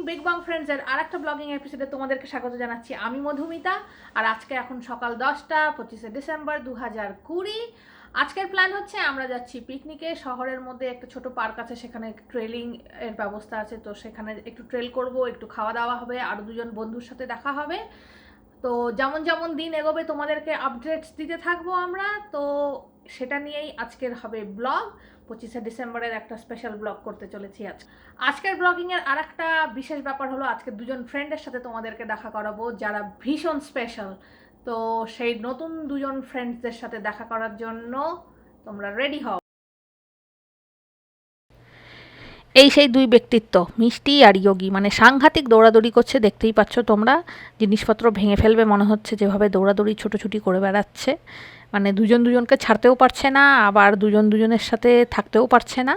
Big বাং ফ্রেন্ডসের আরেকটা blogging এপিসোডে তোমাদেরকে স্বাগত জানাচ্ছি। আমি মধুমিতা, আর আজকে এখন সকাল 10টা, 25শে ডিসেম্বর 2020। আজকের প্ল্যান হচ্ছে আমরা যাচ্ছি পিকনিকে। শহরের মধ্যে একটা ছোট পার্ক আছে, সেখানে ট্রেলিং এর ব্যবস্থা আছে, তো সেখানে একটু ট্রেল করব, একটু খাওয়া দাওয়া হবে, আরও দুজন বন্ধুর সাথে দেখা হবে। তো যেমন যেমন দিন এগোবে তোমাদেরকে আপডেটস দিতে থাকবো আমরা। তো সেটা নিয়েই আজকের হবে ব্লগ। 25শে ডিসেম্বরের একটা স্পেশাল ব্লগ করতে চলেছি আজকের ব্লগিংয়ের আর একটা বিশেষ ব্যাপার হলো আজকে দুজন ফ্রেন্ডের সাথে তোমাদেরকে দেখা করাবো যারা ভীষণ স্পেশাল। তো সেই নতুন দুজন ফ্রেন্ডসদের সাথে দেখা করার জন্য তোমরা রেডি হও। এই সেই দুই ব্যক্তিত্ব, মিষ্টি আর যোগী, মানে সাংঘাতিক দৌড়াদৌড়ি করছে, দেখতেই পাচ্ছ তোমরা। জিনিসপত্র ভেঙে ফেলবে মনে হচ্ছে, যেভাবে দৌড়াদৌড়ি ছোটোছুটি করে বেড়াচ্ছে। মানে দুজন দুজনকে ছাড়তেও পারছে না, আবার দুজন দুজনের সাথে থাকতেও পারছে না।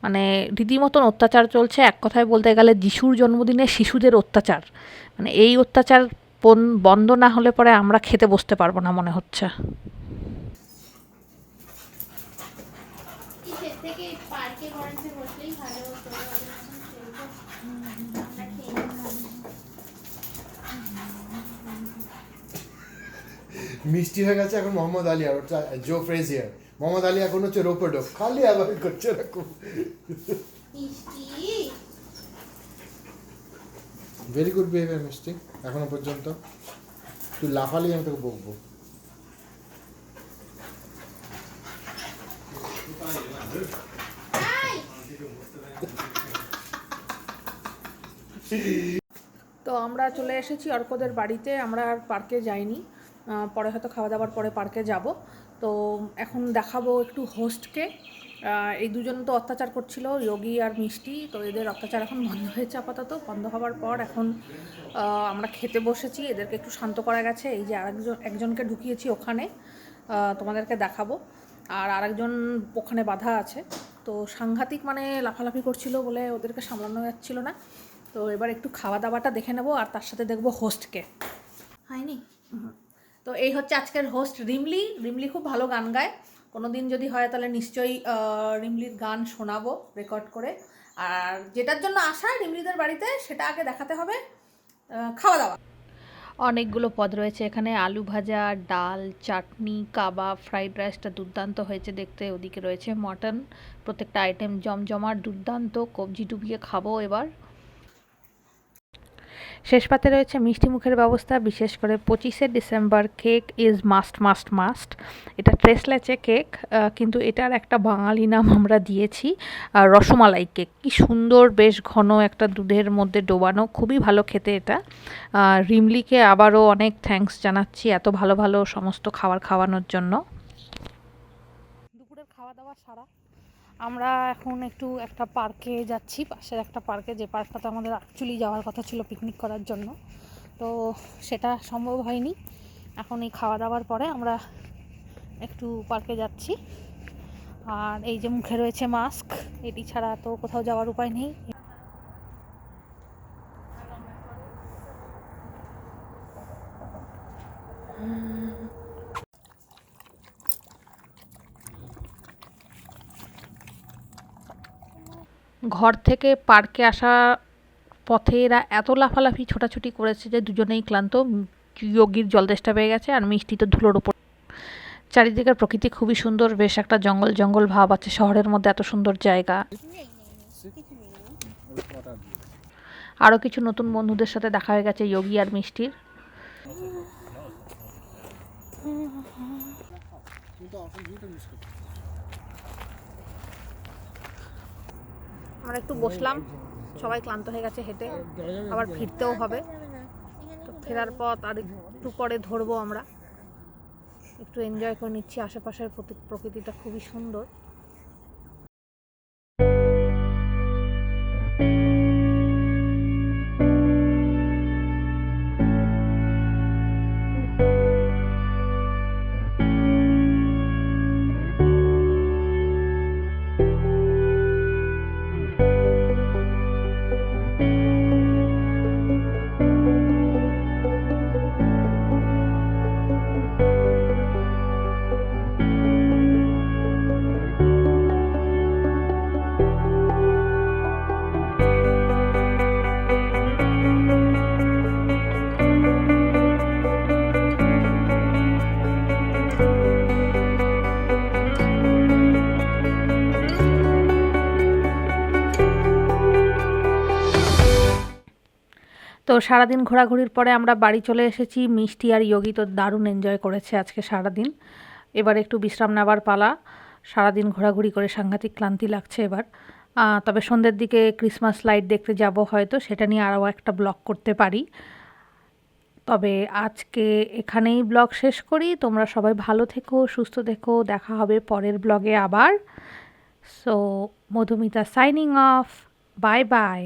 মানে রীতিমতন অত্যাচার চলছে। এক কথায় বলতে গেলে যিশুর জন্মদিনে শিশুদের অত্যাচার। মানে এই অত্যাচার বন্ধ না হলে পরে আমরা খেতে বসতে পারবো না মনে হচ্ছে। মিষ্টি হয়ে গেছে এখন মোহাম্মদ আলী, আর ওটা জো ফ্রেজিয়ার। মোহাম্মদ আলী এখন হচ্ছে রোপোডো, খালি আবার করছে এরকম। ভেরি গুড বিহেভিয়ার মিষ্টি এখনো পর্যন্ত। তুই লাফালি আমি তোকে বকবো। তো আমরা চলে এসেছি অর্কদের বাড়িতে। আমরা আর পার্কে যাইনি, পরে হয়তো খাওয়া দাওয়ার পরে পার্কে যাব। তো এখন দেখাবো একটু হোস্টকে। এই দুজন তো অত্যাচার করছিল, যোগী আর মিষ্টি। তো এদের অত্যাচার এখন বন্ধ হয়েছে আপাতত। বন্ধ হওয়ার পর এখন আমরা খেতে বসেছি, এদেরকে একটু শান্ত করা গেছে। এই যে একজনকে ঢুকিয়েছি ওখানে, তোমাদেরকে দেখাবো। আর আরেকজন ওখানে বাধা আছে। তো সাংঘাতিক মানে লাফালাফি করছিল বলে ওদেরকে সামলানো যাচ্ছিল না। তো এবার একটু খাওয়া দাওয়াটা দেখে নেবো, আর তার সাথে দেখবো হোস্টকে। হয়নি? তো এই হচ্ছে আজকের হোস্ট রিমলি। রিমলি খুব ভালো গান গায়। কোনো দিন যদি হয় তাহলে নিশ্চয়ই রিমলির গান শোনাবো রেকর্ড করে। আর যেটার জন্য আসা রিমলিদের বাড়িতে, সেটা আগে দেখাতে হবে খাওয়া দাওয়া। অনেকগুলো পদ রয়েছে এখানে, আলু ভাজা, ডাল, চাটনি, কাবাব, ফ্রাইড রাইসটা দুর্দান্ত হয়েছে দেখতে। ওদিকে রয়েছে মটন। প্রত্যেকটা আইটেম জমজমাট, দুর্দান্ত। কবজি ডুবিয়ে খাবো এবার। শেষ পাতে রয়েছে মিষ্টি মুখের ব্যবস্থা, বিশেষ করে 25শে December cake is must must must. এটা ট্রেসলেচে কেক, কিন্তু এটার একটা বাঙালি নাম আমরা দিয়েছি রসমালাই কেক। কি সুন্দর, বেশ ঘন, একটা দুধের মধ্যে ডোবানো, খুবই ভালো খেতে এটা। রিমলিকে আবারও অনেক থ্যাঙ্কস জানাচ্ছি এত ভালো ভালো সমস্ত খাবার খাওয়ানোর জন্য। দুপুরের খাওয়া দাওয়া সারা, আমরা এখন একটু একটা পার্কে যাচ্ছি, পাশের একটা পার্কে, যে পার্কটাতে আমাদের অ্যাকচুয়ালি যাওয়ার কথা ছিল পিকনিক করার জন্য। তো সেটা সম্ভব হয়নি। এখন এই খাওয়া দাওয়ার পরে আমরা একটু পার্কে যাচ্ছি। আর এই যে মুখে রয়েছে মাস্ক, এটি ছাড়া তো কোথাও যাওয়ার উপায় নেই। ঘর থেকে পার্কে আসা পথে এরা এত লাফালাফি ছোটাছুটি করেছে যে দুজনেই ক্লান্ত। যোগীর জলদেষ্টা পেয়ে গেছে, আর মিষ্টি তো ধুলোর ওপর। চারিদিকের প্রকৃতি খুবই সুন্দর, বেশ একটা জঙ্গল জঙ্গল ভাব আছে শহরের মধ্যে, এত সুন্দর জায়গা। আরও কিছু নতুন বন্ধুদের সাথে দেখা হয়ে গেছে যোগী আর মিষ্টির। আমরা একটু বসলাম, সবাই ক্লান্ত হয়ে গেছে হেঁটে, আবার ফিরতেও হবে। তো ফেরার পথ আর একটু পরে ধরবো আমরা। একটু এনজয় করে নিচ্ছি, আশেপাশের প্রকৃতিটা খুবই সুন্দর। তো সারাদিন ঘোরাঘুরির পরে আমরা বাড়ি চলে এসেছি। মিষ্টি আর ইয়োগি তো দারুণ এনজয় করেছে আজকে সারাদিন। এবার একটু বিশ্রাম নেওয়ার পালা। সারাদিন ঘোরাঘুরি করে সাংঘাতিক ক্লান্তি লাগছে এবার। তবে সন্ধ্যের দিকে ক্রিসমাস লাইট দেখতে যাব হয়তো, সেটা নিয়ে আরও একটা ব্লগ করতে পারি। তবে আজকে এখানেই ব্লগ শেষ করি। তোমরা সবাই ভালো থেকো, সুস্থ থেকো। দেখা হবে পরের ব্লগে আবার। So Madhumita signing off. Bye bye.